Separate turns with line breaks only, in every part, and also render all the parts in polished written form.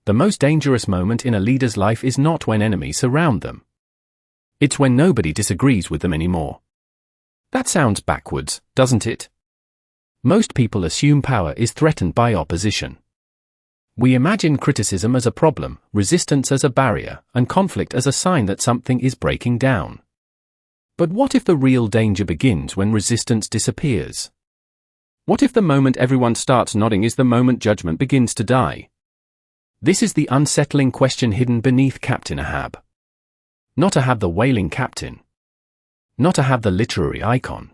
The most dangerous moment in a leader's life is not when enemies surround them. It's when nobody disagrees with them anymore. That sounds backwards, doesn't it? Most people assume power is threatened by opposition. We imagine criticism as a problem, resistance as a barrier, and conflict as a sign that something is breaking down. But what if the real danger begins when resistance disappears? What if the moment everyone starts nodding is the moment judgment begins to die? This is the unsettling question hidden beneath Captain Ahab. Not Ahab the whaling captain. Not Ahab the literary icon.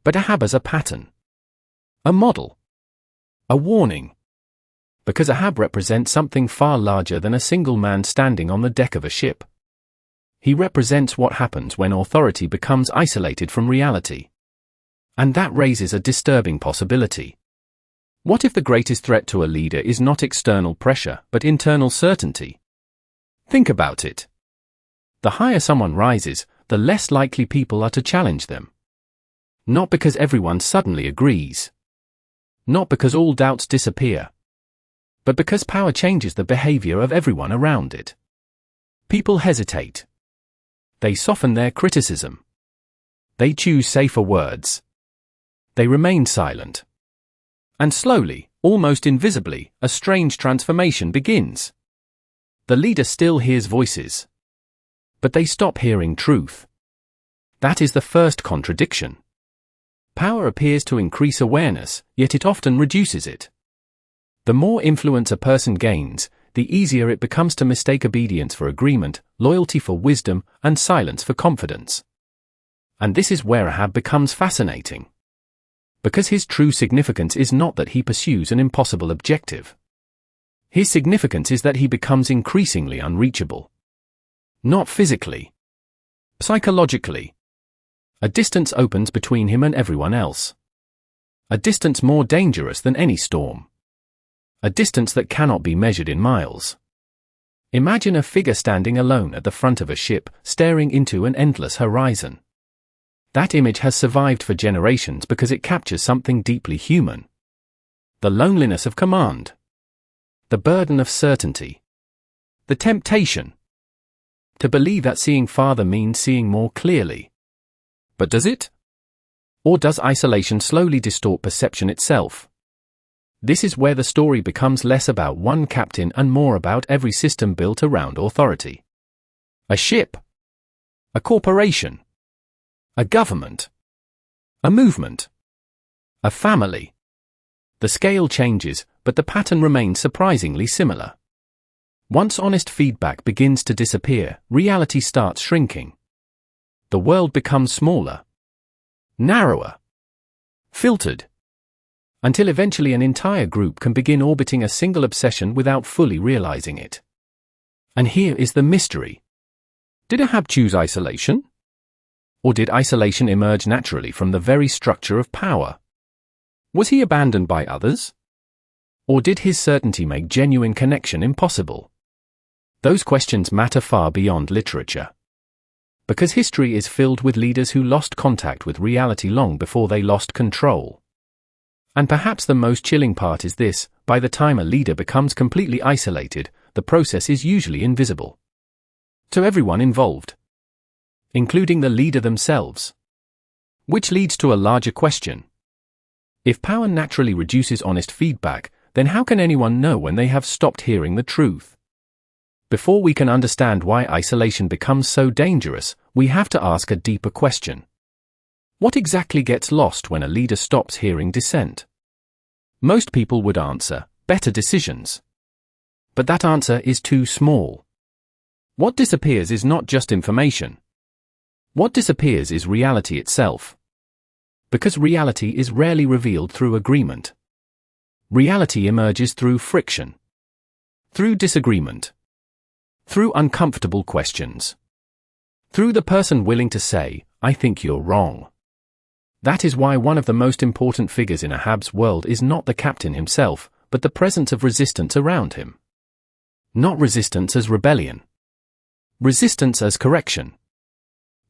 But Ahab as a pattern. A model. A warning. Because Ahab represents something far larger than a single man standing on the deck of a ship. He represents what happens when authority becomes isolated from reality. And that raises a disturbing possibility. What if the greatest threat to a leader is not external pressure, but internal certainty? Think about it. The higher someone rises, the less likely people are to challenge them. Not because everyone suddenly agrees. Not because all doubts disappear. But because power changes the behavior of everyone around it. People hesitate. They soften their criticism. They choose safer words. They remain silent. And slowly, almost invisibly, a strange transformation begins. The leader still hears voices. But they stop hearing truth. That is the first contradiction. Power appears to increase awareness, yet it often reduces it. The more influence a person gains, the easier it becomes to mistake obedience for agreement, loyalty for wisdom, and silence for confidence. And this is where Ahab becomes fascinating. Because his true significance is not that he pursues an impossible objective. His significance is that he becomes increasingly unreachable. Not physically. Psychologically. A distance opens between him and everyone else. A distance more dangerous than any storm. A distance that cannot be measured in miles. Imagine a figure standing alone at the front of a ship, staring into an endless horizon. That image has survived for generations because it captures something deeply human. The loneliness of command. The burden of certainty. The temptation to believe that seeing farther means seeing more clearly. But does it? Or does isolation slowly distort perception itself? This is where the story becomes less about one captain and more about every system built around authority. A ship. A corporation. A government. A movement. A family. The scale changes, but the pattern remains surprisingly similar. Once honest feedback begins to disappear, reality starts shrinking. The world becomes smaller. Narrower. Filtered. Until eventually an entire group can begin orbiting a single obsession without fully realizing it. And here is the mystery. Did Ahab choose isolation? Or did isolation emerge naturally from the very structure of power? Was he abandoned by others? Or did his certainty make genuine connection impossible? Those questions matter far beyond literature. Because history is filled with leaders who lost contact with reality long before they lost control. And perhaps the most chilling part is this: by the time a leader becomes completely isolated, the process is usually invisible to everyone involved, including the leader themselves. Which leads to a larger question. If power naturally reduces honest feedback, then how can anyone know when they have stopped hearing the truth? Before we can understand why isolation becomes so dangerous, we have to ask a deeper question. What exactly gets lost when a leader stops hearing dissent? Most people would answer, better decisions. But that answer is too small. What disappears is not just information. What disappears is reality itself. Because reality is rarely revealed through agreement. Reality emerges through friction. Through disagreement. Through uncomfortable questions. Through the person willing to say, I think you're wrong. That is why one of the most important figures in Ahab's world is not the captain himself, but the presence of resistance around him. Not resistance as rebellion. Resistance as correction.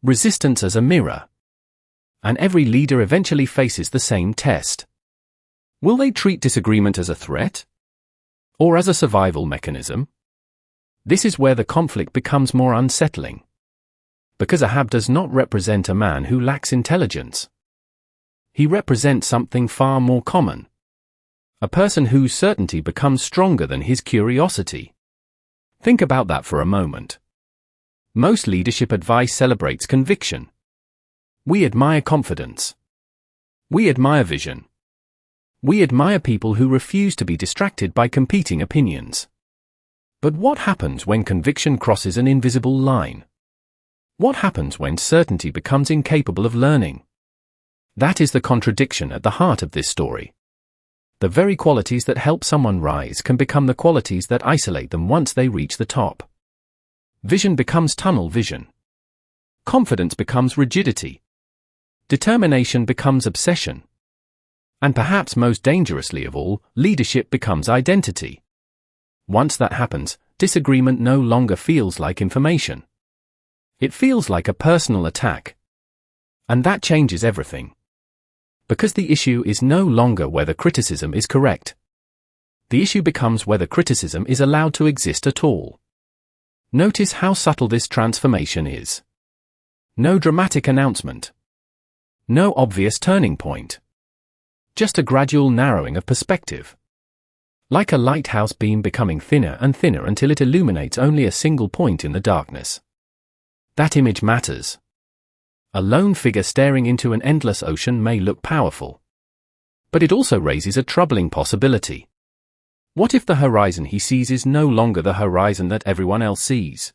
Resistance as a mirror. And every leader eventually faces the same test. Will they treat disagreement as a threat? Or as a survival mechanism? This is where the conflict becomes more unsettling. Because Ahab does not represent a man who lacks intelligence. He represents something far more common. A person whose certainty becomes stronger than his curiosity. Think about that for a moment. Most leadership advice celebrates conviction. We admire confidence. We admire vision. We admire people who refuse to be distracted by competing opinions. But what happens when conviction crosses an invisible line? What happens when certainty becomes incapable of learning? That is the contradiction at the heart of this story. The very qualities that help someone rise can become the qualities that isolate them once they reach the top. Vision becomes tunnel vision. Confidence becomes rigidity. Determination becomes obsession. And perhaps most dangerously of all, leadership becomes identity. Once that happens, disagreement no longer feels like information. It feels like a personal attack. And that changes everything. Because the issue is no longer whether criticism is correct. The issue becomes whether criticism is allowed to exist at all. Notice how subtle this transformation is. No dramatic announcement. No obvious turning point. Just a gradual narrowing of perspective. Like a lighthouse beam becoming thinner and thinner until it illuminates only a single point in the darkness. That image matters. A lone figure staring into an endless ocean may look powerful. But it also raises a troubling possibility. What if the horizon he sees is no longer the horizon that everyone else sees?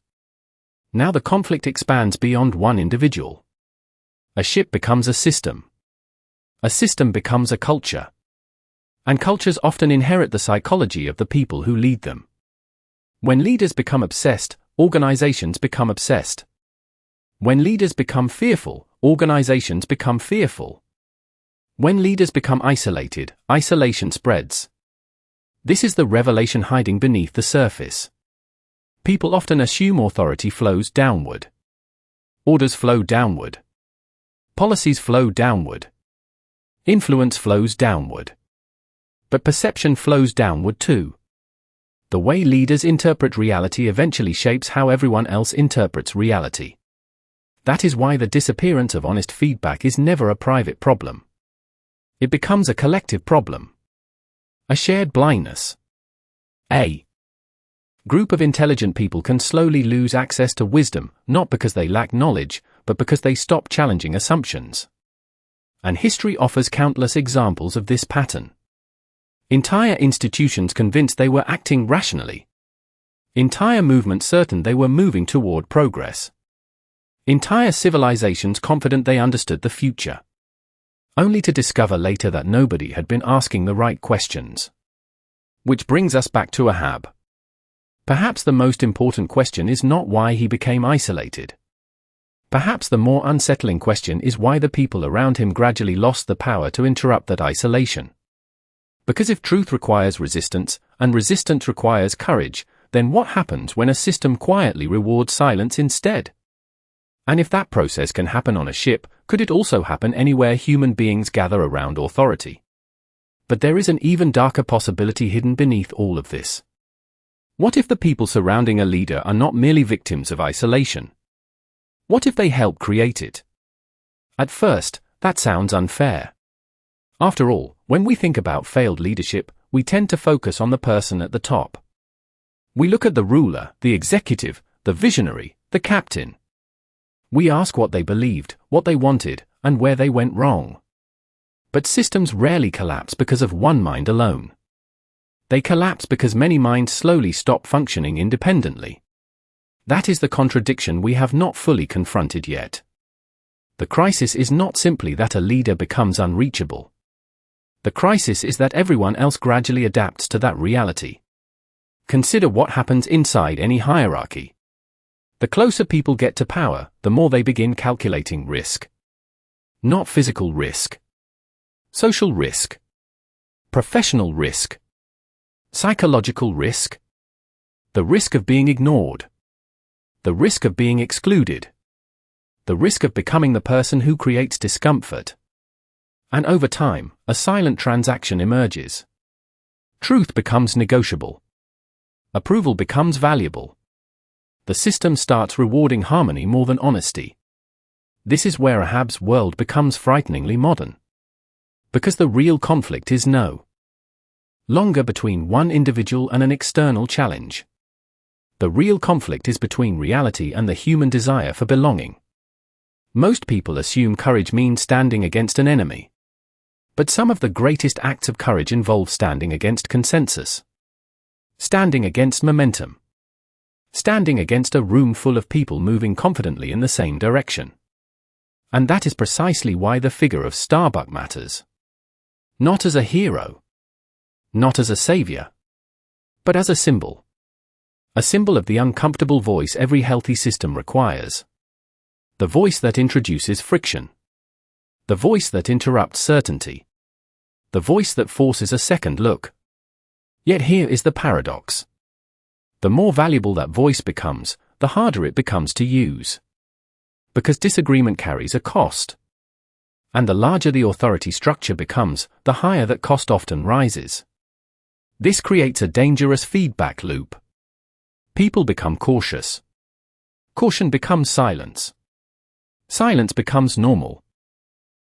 Now the conflict expands beyond one individual. A ship becomes a system. A system becomes a culture. And cultures often inherit the psychology of the people who lead them. When leaders become obsessed, organizations become obsessed. When leaders become fearful, organizations become fearful. When leaders become isolated, isolation spreads. This is the revelation hiding beneath the surface. People often assume authority flows downward. Orders flow downward. Policies flow downward. Influence flows downward. But perception flows downward too. The way leaders interpret reality eventually shapes how everyone else interprets reality. That is why the disappearance of honest feedback is never a private problem. It becomes a collective problem. A shared blindness. A group of intelligent people can slowly lose access to wisdom, not because they lack knowledge, but because they stop challenging assumptions. And history offers countless examples of this pattern. Entire institutions convinced they were acting rationally. Entire movements certain they were moving toward progress. Entire civilizations confident they understood the future. Only to discover later that nobody had been asking the right questions. Which brings us back to Ahab. Perhaps the most important question is not why he became isolated. Perhaps the more unsettling question is why the people around him gradually lost the power to interrupt that isolation. Because if truth requires resistance, and resistance requires courage, then what happens when a system quietly rewards silence instead? And if that process can happen on a ship, could it also happen anywhere human beings gather around authority? But there is an even darker possibility hidden beneath all of this. What if the people surrounding a leader are not merely victims of isolation? What if they help create it? At first, that sounds unfair. After all, when we think about failed leadership, we tend to focus on the person at the top. We look at the ruler, the executive, the visionary, the captain. We ask what they believed, what they wanted, and where they went wrong. But systems rarely collapse because of one mind alone. They collapse because many minds slowly stop functioning independently. That is the contradiction we have not fully confronted yet. The crisis is not simply that a leader becomes unreachable. The crisis is that everyone else gradually adapts to that reality. Consider what happens inside any hierarchy. The closer people get to power, the more they begin calculating risk. Not physical risk. Social risk. Professional risk. Psychological risk. The risk of being ignored. The risk of being excluded. The risk of becoming the person who creates discomfort. And over time, a silent transaction emerges. Truth becomes negotiable. Approval becomes valuable. The system starts rewarding harmony more than honesty. This is where Ahab's world becomes frighteningly modern. Because the real conflict is no longer between one individual and an external challenge. The real conflict is between reality and the human desire for belonging. Most people assume courage means standing against an enemy. But some of the greatest acts of courage involve standing against consensus. Standing against momentum. Standing against a room full of people moving confidently in the same direction. And that is precisely why the figure of Starbuck matters. Not as a hero. Not as a savior. But as a symbol. A symbol of the uncomfortable voice every healthy system requires. The voice that introduces friction. The voice that interrupts certainty. The voice that forces a second look. Yet here is the paradox. The more valuable that voice becomes, the harder it becomes to use. Because disagreement carries a cost. And the larger the authority structure becomes, the higher that cost often rises. This creates a dangerous feedback loop. People become cautious. Caution becomes silence. Silence becomes normal.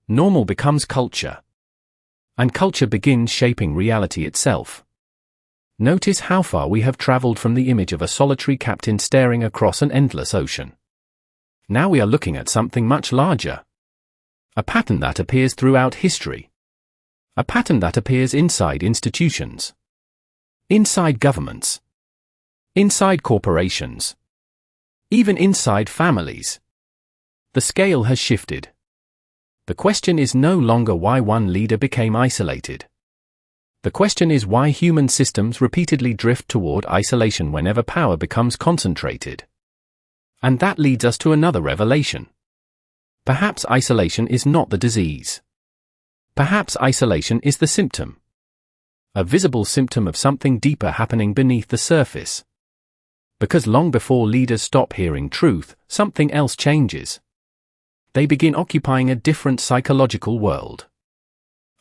Normal becomes culture. And culture begins shaping reality itself. Notice how far we have traveled from the image of a solitary captain staring across an endless ocean. Now we are looking at something much larger. A pattern that appears throughout history. A pattern that appears inside institutions. Inside governments. Inside corporations. Even inside families. The scale has shifted. The question is no longer why one leader became isolated. The question is why human systems repeatedly drift toward isolation whenever power becomes concentrated. And that leads us to another revelation. Perhaps isolation is not the disease. Perhaps isolation is the symptom. A visible symptom of something deeper happening beneath the surface. Because long before leaders stop hearing truth, something else changes. They begin occupying a different psychological world.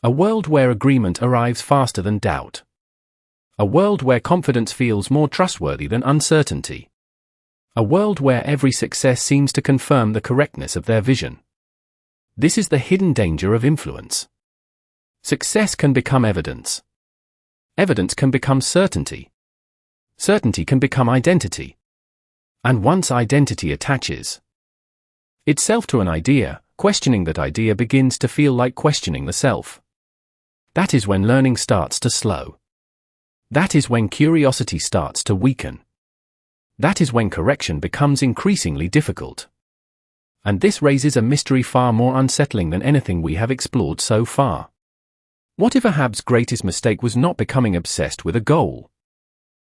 A world where agreement arrives faster than doubt. A world where confidence feels more trustworthy than uncertainty. A world where every success seems to confirm the correctness of their vision. This is the hidden danger of influence. Success can become evidence. Evidence can become certainty. Certainty can become identity. And once identity attaches itself to an idea, questioning that idea begins to feel like questioning the self. That is when learning starts to slow. That is when curiosity starts to weaken. That is when correction becomes increasingly difficult. And this raises a mystery far more unsettling than anything we have explored so far. What if Ahab's greatest mistake was not becoming obsessed with a goal?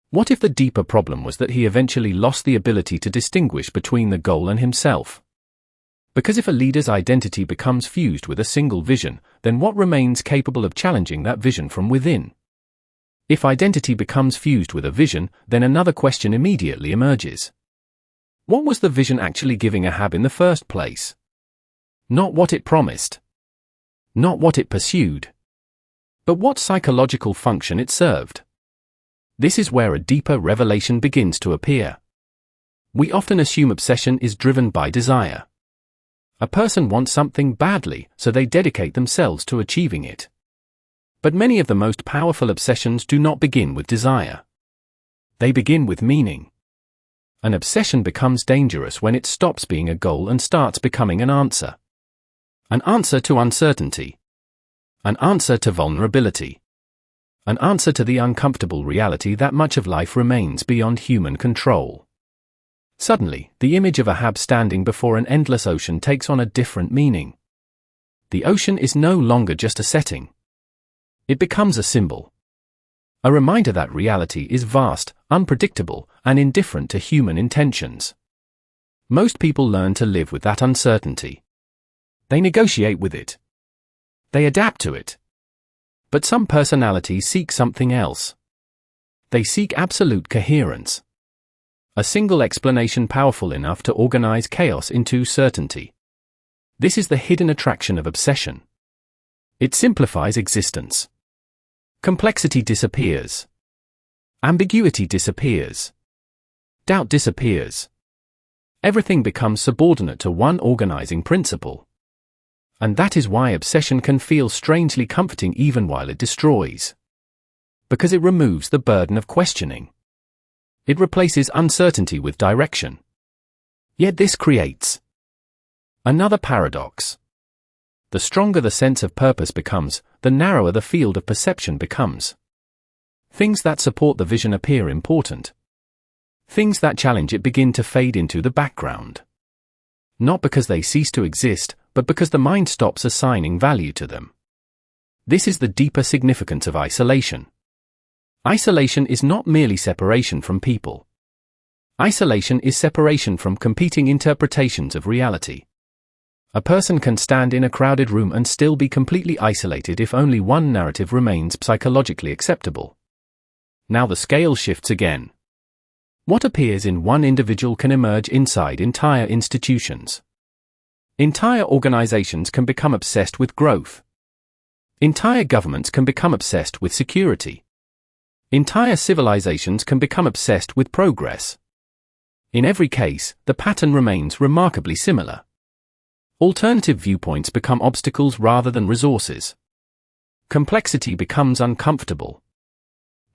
What if the deeper problem was that he eventually lost the ability to distinguish between the goal and himself? Because if a leader's identity becomes fused with a single vision, then what remains capable of challenging that vision from within? If identity becomes fused with a vision, then another question immediately emerges. What was the vision actually giving Ahab in the first place? Not what it promised. Not what it pursued. But what psychological function it served. This is where a deeper revelation begins to appear. We often assume obsession is driven by desire. A person wants something badly, so they dedicate themselves to achieving it. But many of the most powerful obsessions do not begin with desire. They begin with meaning. An obsession becomes dangerous when it stops being a goal and starts becoming an answer. An answer to uncertainty. An answer to vulnerability. An answer to the uncomfortable reality that much of life remains beyond human control. Suddenly, the image of Ahab standing before an endless ocean takes on a different meaning. The ocean is no longer just a setting. It becomes a symbol. A reminder that reality is vast, unpredictable, and indifferent to human intentions. Most people learn to live with that uncertainty. They negotiate with it. They adapt to it. But some personalities seek something else. They seek absolute coherence. A single explanation powerful enough to organize chaos into certainty. This is the hidden attraction of obsession. It simplifies existence. Complexity disappears. Ambiguity disappears. Doubt disappears. Everything becomes subordinate to one organizing principle. And that is why obsession can feel strangely comforting even while it destroys. Because it removes the burden of questioning. It replaces uncertainty with direction. Yet this creates another paradox. The stronger the sense of purpose becomes, the narrower the field of perception becomes. Things that support the vision appear important. Things that challenge it begin to fade into the background. Not because they cease to exist, but because the mind stops assigning value to them. This is the deeper significance of isolation. Isolation is not merely separation from people. Isolation is separation from competing interpretations of reality. A person can stand in a crowded room and still be completely isolated if only one narrative remains psychologically acceptable. Now the scale shifts again. What appears in one individual can emerge inside entire institutions. Entire organizations can become obsessed with growth. Entire governments can become obsessed with security. Entire civilizations can become obsessed with progress. In every case, the pattern remains remarkably similar. Alternative viewpoints become obstacles rather than resources. Complexity becomes uncomfortable.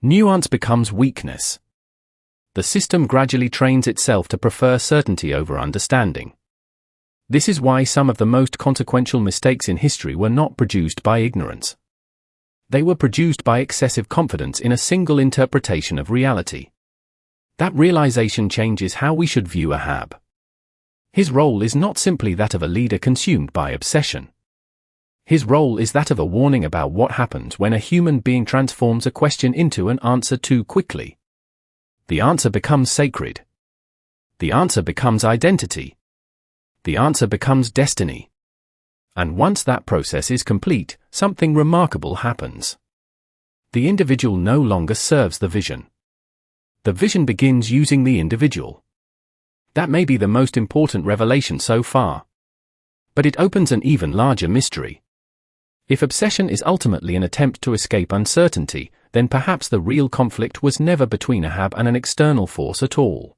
Nuance becomes weakness. The system gradually trains itself to prefer certainty over understanding. This is why some of the most consequential mistakes in history were not produced by ignorance. They were produced by excessive confidence in a single interpretation of reality. That realization changes how we should view Ahab. His role is not simply that of a leader consumed by obsession. His role is that of a warning about what happens when a human being transforms a question into an answer too quickly. The answer becomes sacred. The answer becomes identity. The answer becomes destiny. And once that process is complete, something remarkable happens. The individual no longer serves the vision. The vision begins using the individual. That may be the most important revelation so far. But it opens an even larger mystery. If obsession is ultimately an attempt to escape uncertainty, then perhaps the real conflict was never between Ahab and an external force at all.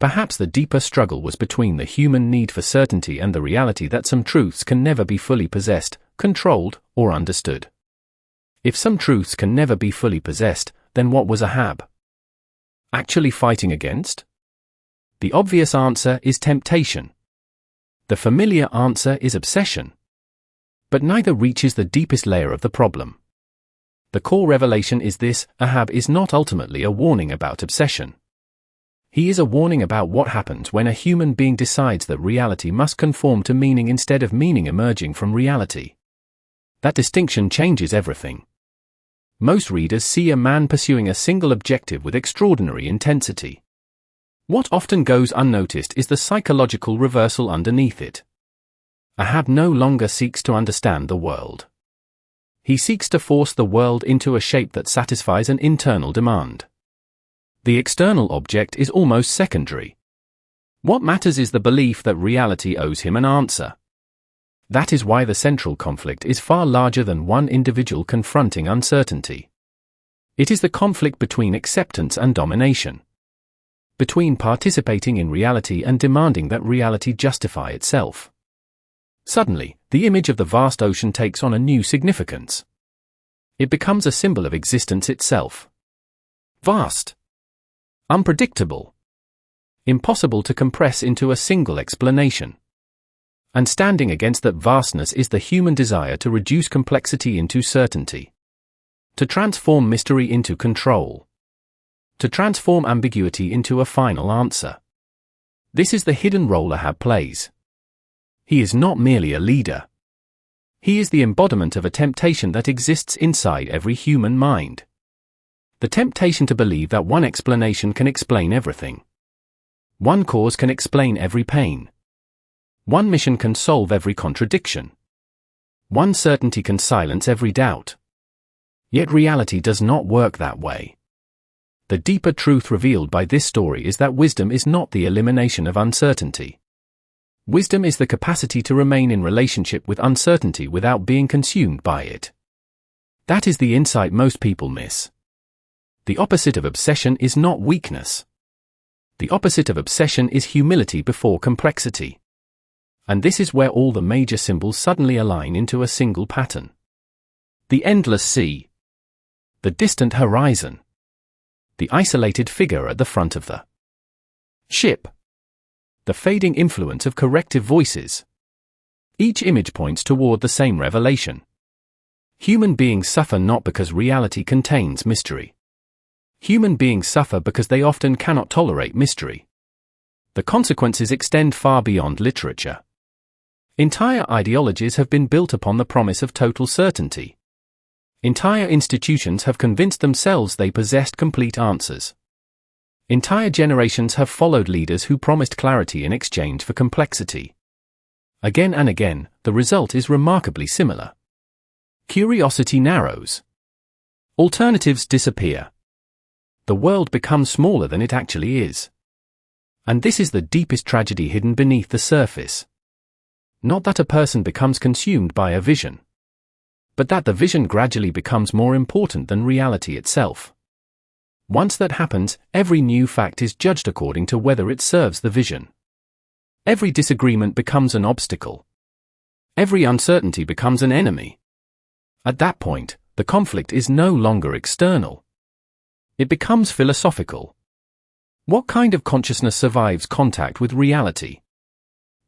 Perhaps the deeper struggle was between the human need for certainty and the reality that some truths can never be fully possessed, controlled, or understood. If some truths can never be fully possessed, then what was Ahab actually fighting against? The obvious answer is temptation. The familiar answer is obsession. But neither reaches the deepest layer of the problem. The core revelation is this: Ahab is not ultimately a warning about obsession. He is a warning about what happens when a human being decides that reality must conform to meaning instead of meaning emerging from reality. That distinction changes everything. Most readers see a man pursuing a single objective with extraordinary intensity. What often goes unnoticed is the psychological reversal underneath it. Ahab no longer seeks to understand the world. He seeks to force the world into a shape that satisfies an internal demand. The external object is almost secondary. What matters is the belief that reality owes him an answer. That is why the central conflict is far larger than one individual confronting uncertainty. It is the conflict between acceptance and domination. Between participating in reality and demanding that reality justify itself. Suddenly, the image of the vast ocean takes on a new significance. It becomes a symbol of existence itself. Vast. Unpredictable. Impossible to compress into a single explanation. And standing against that vastness is the human desire to reduce complexity into certainty. To transform mystery into control. To transform ambiguity into a final answer. This is the hidden role Ahab plays. He is not merely a leader. He is the embodiment of a temptation that exists inside every human mind. The temptation to believe that one explanation can explain everything. One cause can explain every pain. One mission can solve every contradiction. One certainty can silence every doubt. Yet reality does not work that way. The deeper truth revealed by this story is that wisdom is not the elimination of uncertainty. Wisdom is the capacity to remain in relationship with uncertainty without being consumed by it. That is the insight most people miss. The opposite of obsession is not weakness. The opposite of obsession is humility before complexity. And this is where all the major symbols suddenly align into a single pattern. The endless sea. The distant horizon. The isolated figure at the front of the ship. The fading influence of corrective voices. Each image points toward the same revelation. Human beings suffer not because reality contains mystery. Human beings suffer because they often cannot tolerate mystery. The consequences extend far beyond literature. Entire ideologies have been built upon the promise of total certainty. Entire institutions have convinced themselves they possessed complete answers. Entire generations have followed leaders who promised clarity in exchange for complexity. Again and again, the result is remarkably similar. Curiosity narrows. Alternatives disappear. The world becomes smaller than it actually is. And this is the deepest tragedy hidden beneath the surface. Not that a person becomes consumed by a vision, but that the vision gradually becomes more important than reality itself. Once that happens, every new fact is judged according to whether it serves the vision. Every disagreement becomes an obstacle. Every uncertainty becomes an enemy. At that point, the conflict is no longer external. It becomes philosophical. What kind of consciousness survives contact with reality?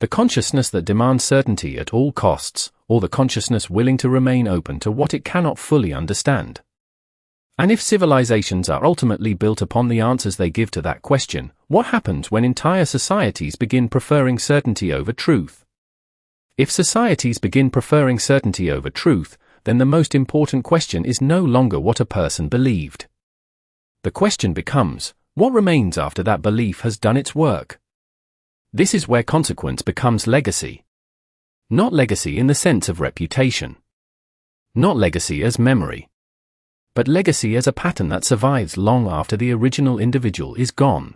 The consciousness that demands certainty at all costs, or the consciousness willing to remain open to what it cannot fully understand? And if civilizations are ultimately built upon the answers they give to that question, what happens when entire societies begin preferring certainty over truth? If societies begin preferring certainty over truth, then the most important question is no longer what a person believed. The question becomes, what remains after that belief has done its work? This is where consequence becomes legacy. Not legacy in the sense of reputation. Not legacy as memory. But legacy as a pattern that survives long after the original individual is gone.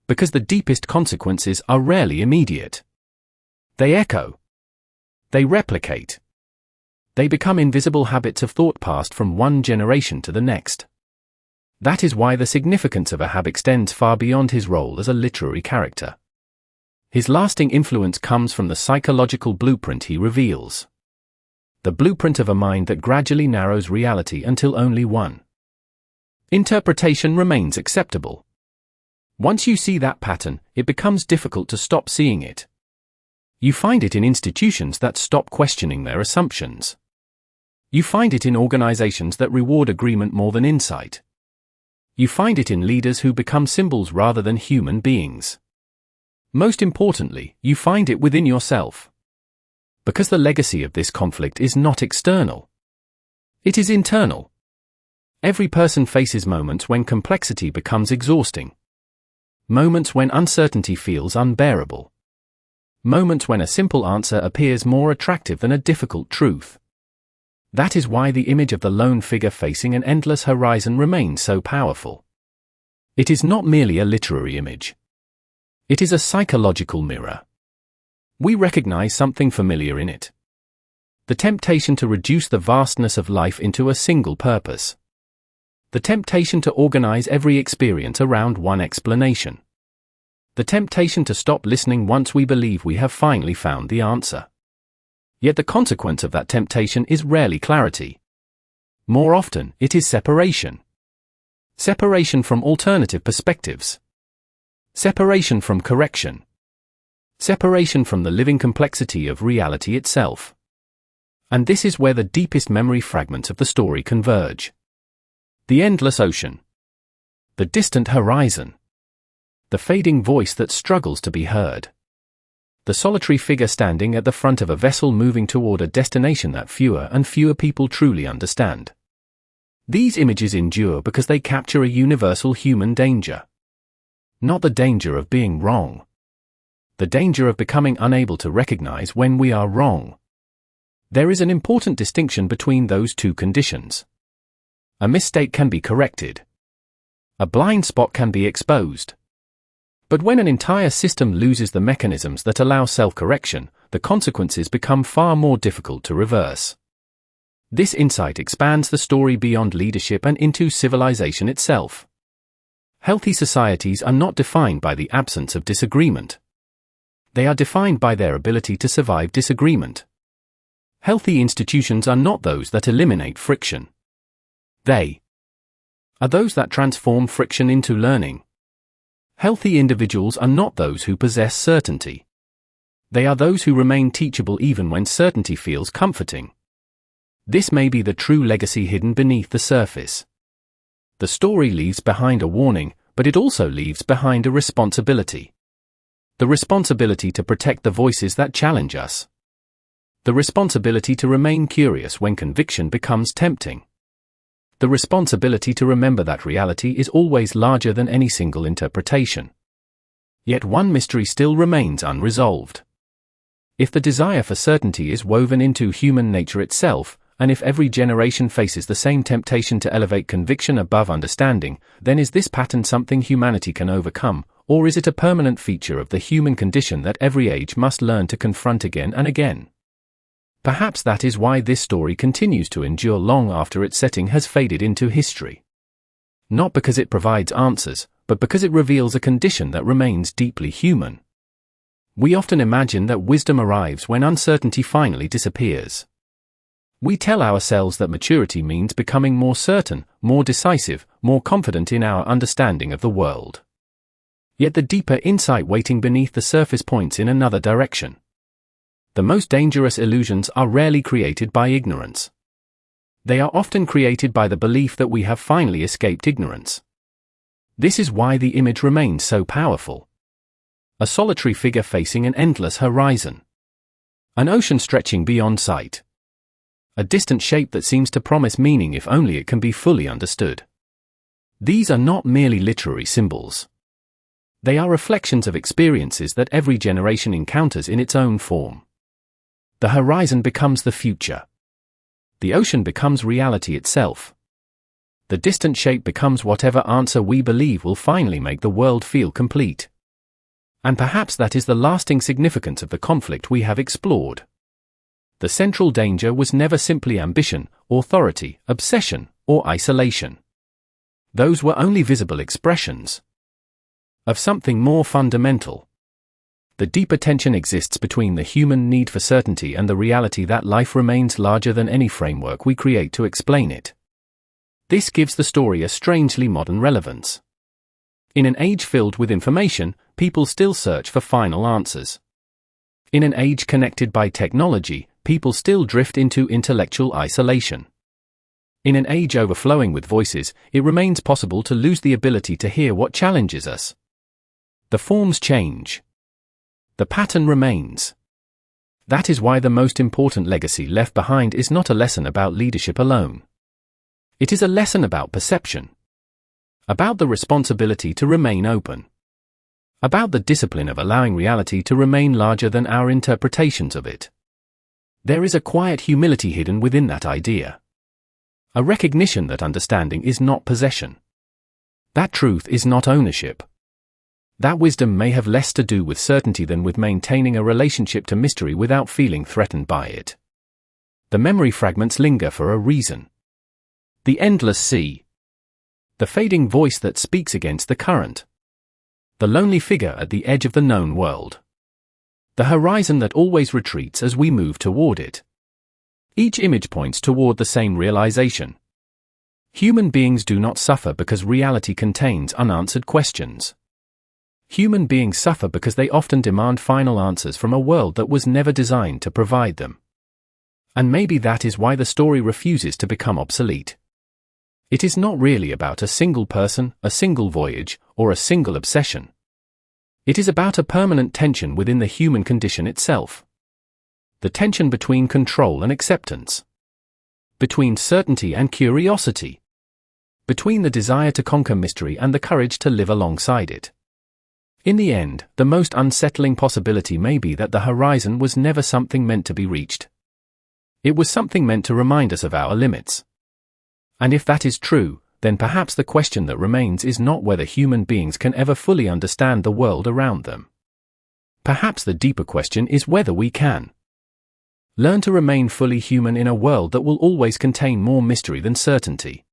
Because the deepest consequences are rarely immediate. They echo. They replicate. They become invisible habits of thought passed from one generation to the next. That is why the significance of Ahab extends far beyond his role as a literary character. His lasting influence comes from the psychological blueprint he reveals. The blueprint of a mind that gradually narrows reality until only one interpretation remains acceptable. Once you see that pattern, it becomes difficult to stop seeing it. You find it in institutions that stop questioning their assumptions. You find it in organizations that reward agreement more than insight. You find it in leaders who become symbols rather than human beings. Most importantly, you find it within yourself. Because the legacy of this conflict is not external. It is internal. Every person faces moments when complexity becomes exhausting. Moments when uncertainty feels unbearable. Moments when a simple answer appears more attractive than a difficult truth. That is why the image of the lone figure facing an endless horizon remains so powerful. It is not merely a literary image. It is a psychological mirror. We recognize something familiar in it. The temptation to reduce the vastness of life into a single purpose. The temptation to organize every experience around one explanation. The temptation to stop listening once we believe we have finally found the answer. Yet the consequence of that temptation is rarely clarity. More often, it is separation. Separation from alternative perspectives. Separation from correction. Separation from the living complexity of reality itself. And this is where the deepest memory fragments of the story converge. The endless ocean. The distant horizon. The fading voice that struggles to be heard. The solitary figure standing at the front of a vessel moving toward a destination that fewer and fewer people truly understand. These images endure because they capture a universal human danger. Not the danger of being wrong. The danger of becoming unable to recognize when we are wrong. There is an important distinction between those two conditions. A mistake can be corrected. A blind spot can be exposed. But when an entire system loses the mechanisms that allow self-correction, the consequences become far more difficult to reverse. This insight expands the story beyond leadership and into civilization itself. Healthy societies are not defined by the absence of disagreement. They are defined by their ability to survive disagreement. Healthy institutions are not those that eliminate friction. They are those that transform friction into learning. Healthy individuals are not those who possess certainty. They are those who remain teachable even when certainty feels comforting. This may be the true legacy hidden beneath the surface. The story leaves behind a warning, but it also leaves behind a responsibility. The responsibility to protect the voices that challenge us. The responsibility to remain curious when conviction becomes tempting. The responsibility to remember that reality is always larger than any single interpretation. Yet one mystery still remains unresolved. If the desire for certainty is woven into human nature itself, and if every generation faces the same temptation to elevate conviction above understanding, then is this pattern something humanity can overcome, or is it a permanent feature of the human condition that every age must learn to confront again and again? Perhaps that is why this story continues to endure long after its setting has faded into history. Not because it provides answers, but because it reveals a condition that remains deeply human. We often imagine that wisdom arrives when uncertainty finally disappears. We tell ourselves that maturity means becoming more certain, more decisive, more confident in our understanding of the world. Yet the deeper insight waiting beneath the surface points in another direction. The most dangerous illusions are rarely created by ignorance. They are often created by the belief that we have finally escaped ignorance. This is why the image remains so powerful. A solitary figure facing an endless horizon. An ocean stretching beyond sight. A distant shape that seems to promise meaning if only it can be fully understood. These are not merely literary symbols. They are reflections of experiences that every generation encounters in its own form. The horizon becomes the future. The ocean becomes reality itself. The distant shape becomes whatever answer we believe will finally make the world feel complete. And perhaps that is the lasting significance of the conflict we have explored. The central danger was never simply ambition, authority, obsession, or isolation. Those were only visible expressions of something more fundamental. The deeper tension exists between the human need for certainty and the reality that life remains larger than any framework we create to explain it. This gives the story a strangely modern relevance. In an age filled with information, people still search for final answers. In an age connected by technology, people still drift into intellectual isolation. In an age overflowing with voices, it remains possible to lose the ability to hear what challenges us. The forms change. The pattern remains. That is why the most important legacy left behind is not a lesson about leadership alone. It is a lesson about perception. About the responsibility to remain open. About the discipline of allowing reality to remain larger than our interpretations of it. There is a quiet humility hidden within that idea. A recognition that understanding is not possession. That truth is not ownership. That wisdom may have less to do with certainty than with maintaining a relationship to mystery without feeling threatened by it. The memory fragments linger for a reason. The endless sea. The fading voice that speaks against the current. The lonely figure at the edge of the known world. The horizon that always retreats as we move toward it. Each image points toward the same realization. Human beings do not suffer because reality contains unanswered questions. Human beings suffer because they often demand final answers from a world that was never designed to provide them. And maybe that is why the story refuses to become obsolete. It is not really about a single person, a single voyage, or a single obsession. It is about a permanent tension within the human condition itself. The tension between control and acceptance. Between certainty and curiosity. Between the desire to conquer mystery and the courage to live alongside it. In the end, the most unsettling possibility may be that the horizon was never something meant to be reached. It was something meant to remind us of our limits. And if that is true, then perhaps the question that remains is not whether human beings can ever fully understand the world around them. Perhaps the deeper question is whether we can. Learn to remain fully human in a world that will always contain more mystery than certainty.